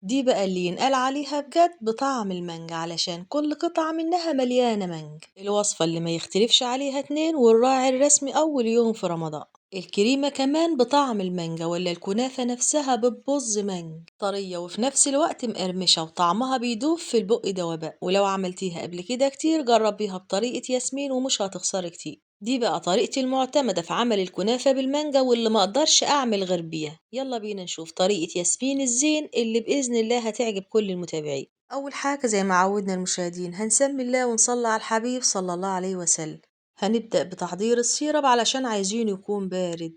دي بقى اللي ينقال عليها بجد بطعم المانجا علشان كل قطعة منها مليانة مانجا، الوصفة اللي ما يختلفش عليها اتنين والراعي الرسمي أول يوم في رمضان. الكريمة كمان بطعم المانجا ولا الكنافة نفسها بتبظ مانجا طرية وفي نفس الوقت مقرمشة وطعمها بيدوب في البق دوباء، ولو عملتيها قبل كده كتير جربيها بطريقة ياسمين ومش هتخسري كتير. دي بقى طريقتي المعتمدة في عمل الكنافة بالمانجا واللي ما اقدرش اعمل غير بيها. يلا بينا نشوف طريقة ياسمين الزين اللي بإذن الله هتعجب كل المتابعين. اول حاجة زي ما عودنا المشاهدين هنسمي الله ونصلي على الحبيب صلى الله عليه وسلم. هنبدأ بتحضير السيرب علشان عايزين يكون بارد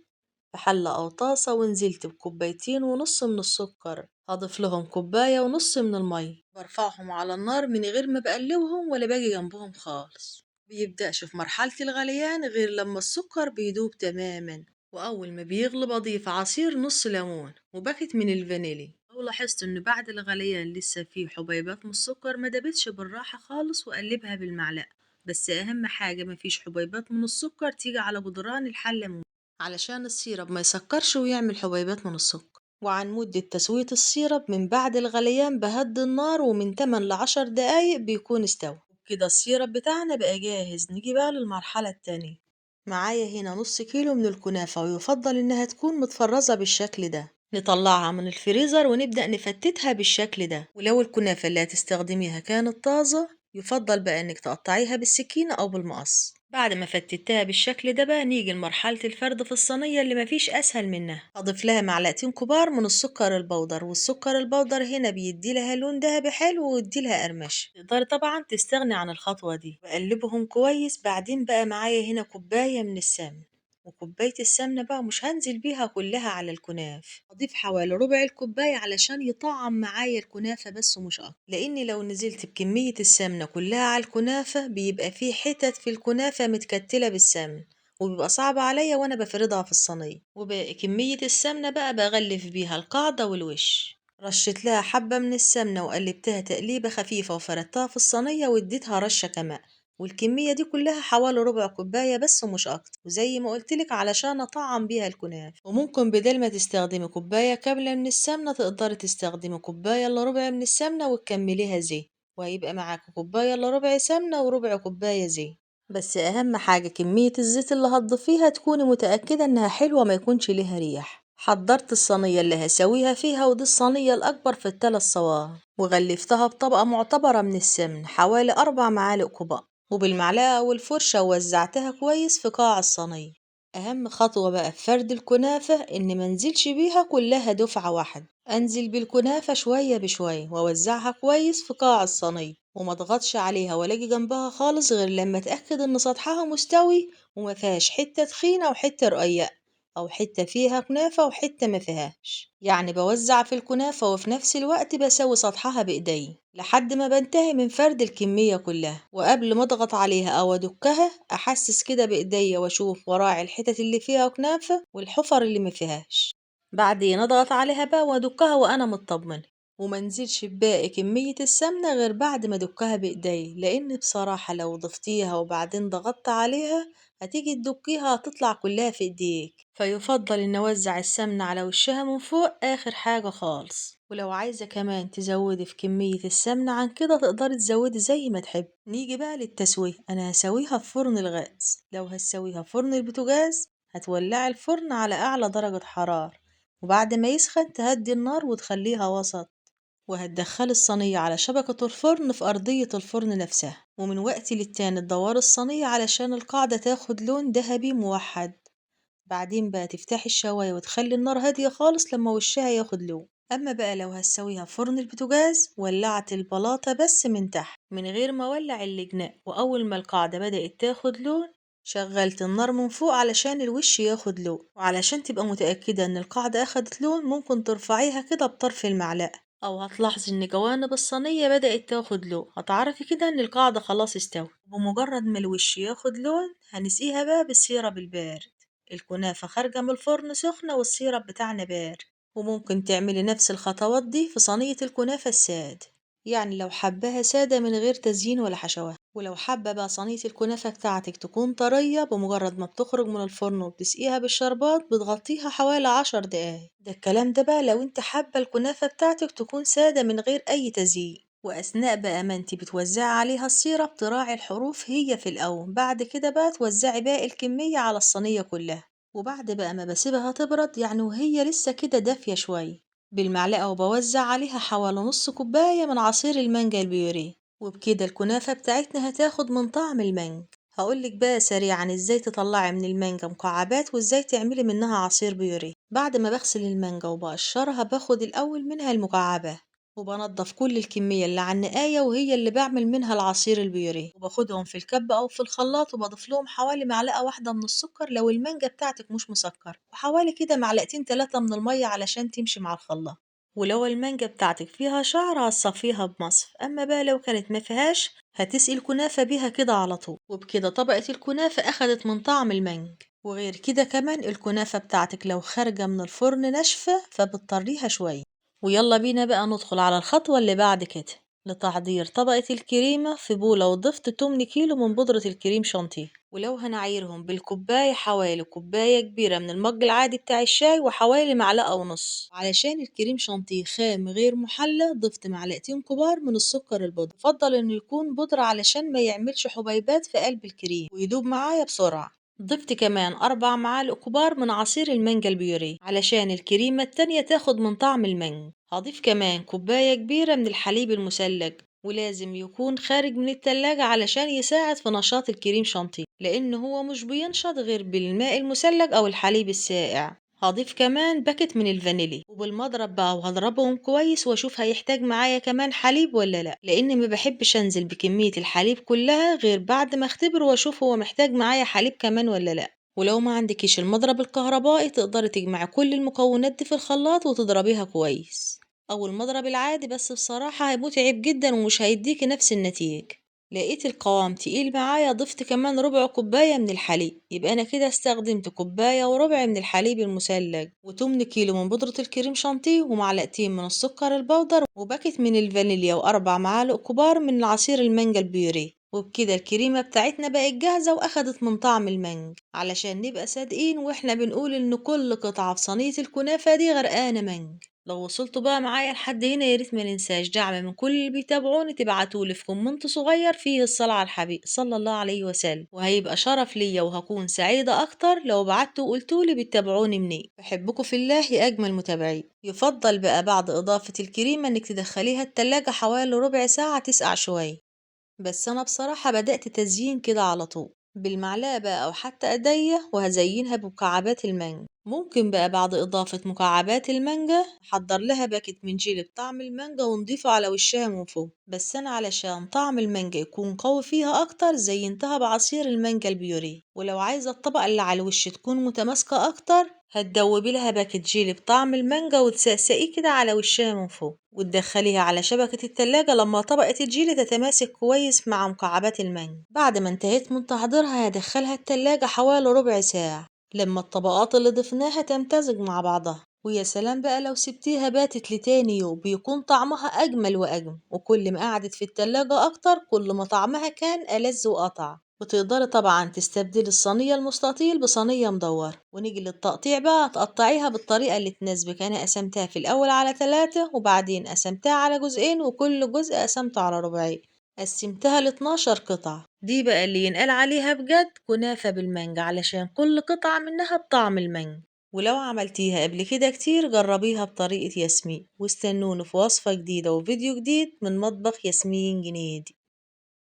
في حلة أو طاسة، ونزلت بكوبايتين ونص من السكر، هضيف لهم كوباية ونص من المية، برفعهم على النار من غير ما بقلبهم ولا باجي جنبهم خالص. بيبدأش في مرحلة الغليان غير لما السكر بيدوب تماما، وأول ما بيغلي بضيف عصير نص ليمون وباكت من الفانيلي. لو لاحظت إن بعد الغليان لسه فيه حبيبات من السكر ما دابتش بالراحة خالص وقلبها بالمعلقة، بس أهم حاجة مفيش حبيبات من السكر تيجي على جدران الحلة علشان السيرب ما يسكرش ويعمل حبيبات من السكر. وعن مدة تسوية السيرب من بعد الغليان بهدي النار ومن 8 ل10 دقايق بيكون استوى. كده السيرب بتاعنا بقى جاهز. نيجي بقى للمرحلة التانية. معايا هنا نص كيلو من الكنافة ويفضل انها تكون متفرزة بالشكل ده. نطلعها من الفريزر ونبدأ نفتتها بالشكل ده، ولو الكنافة اللي هتستخدميها كانت طازة يفضل بقى انك تقطعيها بالسكينة او بالمقص. بعد ما فتتها بالشكل ده بقى نيجي لمرحلة الفرد في الصينية اللي مفيش اسهل منها. اضيف لها معلقتين كبار من السكر البودر، والسكر البودر هنا بيدي لها لون دهبي حلو ويدي لها قرمش. تقدري طبعا تستغني عن الخطوة دي. بقلبهم كويس. بعدين بقى معايا هنا كوباية من السمن، وكوباية السمنة بقى مش هنزل بيها كلها على الكناف، أضيف حوالي ربع الكوباية علشان يطعم معايا الكنافة بس ومش أكتر، لأني لو نزلت بكمية السمنة كلها على الكنافة بيبقى فيه حتت في الكنافة متكتلة بالسمن وبيبقى صعب عليا وأنا بفردها في الصينية. وباقي كمية السمنة بقى بغلف بيها القاعدة والوش. رشيت لها حبة من السمنة وقلبتها تقليبة خفيفة وفردتها في الصينية واديتها رشة كمان، والكمية دي كلها حوالي ربع كوباية بس ومش أكتر، وزي ما قلتلك علشان أطعم بيها الكنافة. وممكن بدل ما تستخدمي كوباية كاملة من السمنة تقدري تستخدمي كوباية إلا ربع من السمنة وتكمليها زيت، وهيبقى معاكي كوباية إلا ربع سمنة وربع كوباية زيت. بس أهم حاجة كمية الزيت اللي هتضيفيها تكوني متأكدة إنها حلوة ما يكونش ليها ريح. حضرت الصينية اللي هسويها فيها، ودي الصينية الأكبر في الثلاث صواني، وغلفتها بطبقة معتبرة من السمن حوالي 4 معالق كبار، وبالمعلقة والفرشة ووزعتها كويس في قاع الصينية. أهم خطوة بقى في فرد الكنافة إن منزلش بيها كلها دفعة واحدة، أنزل بالكنافة شوية بشوية وأوزعها كويس في قاع الصينية، وما اضغطش عليها ولا اجي جنبها خالص غير لما اتأكد إن سطحها مستوي وما فيهاش حتة تخينة وحتة رقيقة، أو حتة فيها كنافة وحتة ما فيهاش. يعني بوزع في الكنافة وفي نفس الوقت بسوي سطحها بإيدي لحد ما بنتهي من فرد الكمية كلها، وقبل ما اضغط عليها أو أدكها أحسس كده بإيدي وأشوف وراعي الحتت اللي فيها كنافة والحفر اللي ما فيهاش. بعدين اضغط عليها بقى وأدكها وأنا مطمنة، ومنزلش بباقي كمية السمنة غير بعد ما أدكها بإيدي، لأن بصراحة لو ضفتيها وبعدين ضغطت عليها هتيجي تدكيها هتطلع كلها في ايديك، فيفضل ان اوزع السمنة على وشها من فوق اخر حاجة خالص. ولو عايزة كمان تزودي في كمية السمنة عن كده تقدري تزودي زي ما تحب. نيجي بقى للتسوية. انا هسويها في فرن الغاز. لو هتسويها في فرن البوتاجاز هتولعي الفرن على اعلى درجة حرارة، وبعد ما يسخن تهدي النار وتخليها وسط، وهتدخلي الصينية على شبكة الفرن في أرضية الفرن نفسها، ومن وقت للتاني تدوري الصينية علشان القاعدة تاخد لون ذهبي موحد. بعدين بقى تفتحي الشواية وتخلي النار هادية خالص لما وشها ياخد لون. أما بقى لو هتسويها في فرن البوتاجاز ولعت البلاطة بس من تحت من غير ما ولع الجناء، وأول ما القاعدة بدأت تاخد لون شغلت النار من فوق علشان الوش ياخد لون. وعلشان تبقى متأكدة ان القاعدة اخدت لون ممكن ترفعيها كده بطرف المعلقة، او هتلاحظي ان جوانب الصينية بدأت تاخد لون، هتعرفي كده ان القاعدة خلاص استوت. بمجرد ما الوش ياخد لون هنسقيها بقى بالسيرب البارد. الكنافة خارجة من الفرن سخنة والسيرب بتاعنا بارد. وممكن تعملي نفس الخطوات دي في صينية الكنافة السادة. يعني لو حباها سادة من غير تزيين ولا حشوات. ولو حابة بقى صينية الكنافة بتاعتك تكون طرية، بمجرد ما بتخرج من الفرن وبتسقيها بالشربات بتغطيها حوالي 10 دقايق. ده الكلام ده بقى لو انت حابة الكنافة بتاعتك تكون سادة من غير أي تزيين. وأثناء بقى ما انت بتوزعي عليها السيرة تراعي الحروف هي في الأول، بعد كده بقى توزعي باقي الكمية على الصينية كلها. وبعد بقى ما بسيبها تبرد يعني وهي لسه كده دافية شوية بالمعلقة، وبوزع عليها حوالي نص كوباية من عصير المانجا البيوريه. وبكده الكنافة بتاعتنا هتاخد من طعم المانجا. هقولك بقى سريعا ازاي تطلعي من المانجا مكعبات وازاي تعملي منها عصير بيوريه. بعد ما بغسل المانجا وبقشرها باخد الأول منها المكعبات، وبنضف كل الكمية اللي على النقاية وهي اللي بعمل منها العصير البيوريه، وباخدهم في الكب أو في الخلاط وبضيف لهم حوالي معلقة واحدة من السكر لو المانجا بتاعتك مش مسكر، وحوالي كده معلقتين 3 من المية علشان تمشي مع الخلاط. ولو المانجا بتاعتك فيها شعر هتصفيها بمصف، أما بقى لو كانت ما فيهاش هتسقي الكنافة بيها كده على طول. وبكده طبقة الكنافة أخدت من طعم المانجا. وغير كده كمان الكنافة بتاعتك لو خارجة من الفرن ناشفة فبتطريها شوية. ويلا بينا بقى ندخل على الخطوة اللي بعد كده لتحضير طبقة الكريمة. في بولة وضفت 8 كيلو من بودرة الكريم شانتيه، ولو هنعايرهم بالكوباية حوالي كوباية كبيرة من المج العادي بتاع الشاي وحوالي معلقة ونص. علشان الكريم شانتيه خام غير محلى ضفت معلقتين كبار من السكر البودرة، يفضل انه يكون بودرة علشان ما يعملش حبيبات في قلب الكريم ويدوب معايا بسرعة. ضفت كمان 4 معالق كبار من عصير المانجا البيوريه علشان الكريمة التانية تاخد من طعم المانجا. هضيف كمان كوباية كبيرة من الحليب المثلج، ولازم يكون خارج من التلاجة علشان يساعد في نشاط الكريم شانتيه، لأن هو مش بينشط غير بالماء المثلج أو الحليب الساقع. هضيف كمان باكت من الفانيلي وبالمضرب بقى وهضربهم كويس واشوف هيحتاج معايا كمان حليب ولا لا، لان ما بحبش انزل بكمية الحليب كلها غير بعد ما اختبر واشوف هو محتاج معايا حليب كمان ولا لا. ولو ما عندكيش المضرب الكهربائي تقدري تجمعي كل المكونات دي في الخلاط وتضربيها كويس، او المضرب العادي، بس بصراحة هيبقى جدا ومش هيديكي نفس النتيجة. لقيت القوام تقيل معايا ضفت كمان ربع كوباية من الحليب، يبقى أنا كده استخدمت كوباية وربع من الحليب المثلج و8 كيلو من بودرة الكريم شانتيه ومعلقتين من السكر البودر وباكت من الفانيليا و4 معالق كبار من عصير المانجا البيوريه. وبكده الكريمة بتاعتنا بقت جاهزة وأخدت من طعم المانجا. علشان نبقى صادقين واحنا بنقول إن كل قطعة في صينية الكنافة دي غرقانة مانجا. لو وصلتوا بقى معايا لحد هنا يا ريت ما ننساش دعم من كل اللي بيتابعوني، تبعتولي في كومنت صغير فيه الصلاة على الحبيب صلى الله عليه وسلم، وهيبقى شرف ليا وهكون سعيدة أكتر لو بعتوا وقلتولي بتتابعوني منين. بحبكم في الله يا أجمل متابعين. يفضل بقى بعد إضافة الكريمة إنك تدخليها التلاجة حوالي ربع ساعة تسقع شوية، بس أنا بصراحة بدأت تزيين كده على طول بالمعلقة بقى أو حتى إيديا، وهزينها بمكعبات المانجا. ممكن بقى بعد إضافة مكعبات المانجا أحضر لها باكت من جيلي بطعم المانجا ونضيفه على وشها من فوق، بس أنا علشان طعم المانجا يكون قوي فيها أكتر زينتها بعصير المانجا البيوريه. ولو عايزة الطبقة اللي على الوش تكون متماسكة أكتر هتدوبي لها باكت جيلي بطعم المانجا وتسقسقيه كده على وشها من فوق وتدخليها على شبكة التلاجة لما طبقة الجيلي تتماسك كويس مع مكعبات المانجا. بعد ما انتهيت من تحضيرها هدخلها التلاجة حوالي ربع ساعة لما الطبقات اللي ضفناها تمتزج مع بعضها. ويا سلام بقى لو سبتيها باتت لتاني يوم بيكون طعمها أجمل وأجمل، وكل ما قعدت في التلاجة أكتر كل ما طعمها كان ألذ وأطعم. وتقدري طبعا تستبدلي الصينية المستطيل بصينية مدورة. ونيجي للتقطيع بقى تقطعيها بالطريقة اللي تناسبك. أنا قسمتها في الأول على 3 وبعدين قسمتها على جزئين وكل جزء قسمته على ربعين، قسمتها ل12 قطعة. دي بقى اللي ينقال عليها بجد كنافة بالمانجا علشان كل قطعة منها بطعم المانجا. ولو عملتيها قبل كده كتير جربيها بطريقة ياسمين، واستنوني في وصفة جديدة وفيديو جديد من مطبخ ياسمين جنيدي.